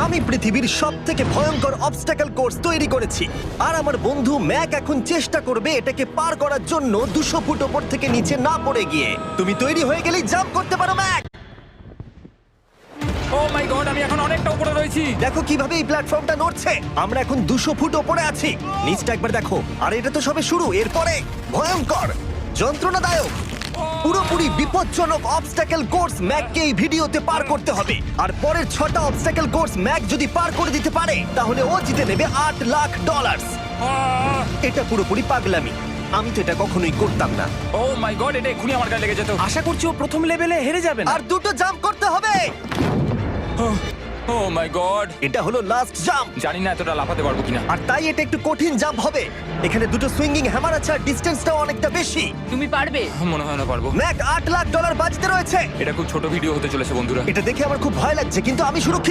আমি পৃথিবীর সবথেকে ভয়ঙ্কর অবস্টাকল কোর্স তৈরি করেছি আর আমার বন্ধু ম্যাক এখন চেষ্টা করবে এটাকে পার করার জন্য 200 ফুট ওপর থেকে নিচে না পড়ে গিয়ে। তুমি তৈরি হয়ে গেলেই জাম্প করতে পারো ম্যাক। ও মাই গড, আমি এখন অনেকটা উপরে রয়েছি। দেখো কিভাবে এই প্ল্যাটফর্মটা নড়ছে। আমরা এখন 200 ফুট ওপরে আছি। নিচটা একবার দেখো। আর এটা তো সবে শুরু, এরপরে ভয়ঙ্কর, যন্ত্রণাদায়ক, পুরোপুরি বিপজ্জনক অবস্টাকল কোর্স ম্যাককে এই ভিডিওতে পার করতে হবে। আর পরের 6টা অবস্টাকল কোর্স ম্যাক যদি পার করে দিতে পারে তাহলে ও জিতে নেবে $8 লাখ। এটা পুরোপুরি পাগলামি। আমি তো এটা কখনোই করতাম না। ও মাই গড, এটা এক্ষুনি আমার গায়ে লেগে যেত। আশা করছি ও প্রথম লেভেলে হেরে যাবে না। আর 2টো জাম্প করতে হবে। ও মাই গড, এটা হলো লাস্ট জাম্প। জানি না এতটা লাফাতে পারবো কিনা। আর তাই এটা একটু কঠিন জাম্প হবে। এখানে 2টো সুইঙ্গিং হ্যামার আছে আর ডিসটেন্সটাও অনেকটা বেশি। তুমি পারবে। মনে হয় না পারবো। ম্যাক $8 লাখ বাজিতে রয়েছে। এটা খুব ছোট ভিডিও হতে চলেছে বন্ধুরা। এটা দেখে আমার খুব ভয় লাগছে কিন্তু আমি সুরক্ষিত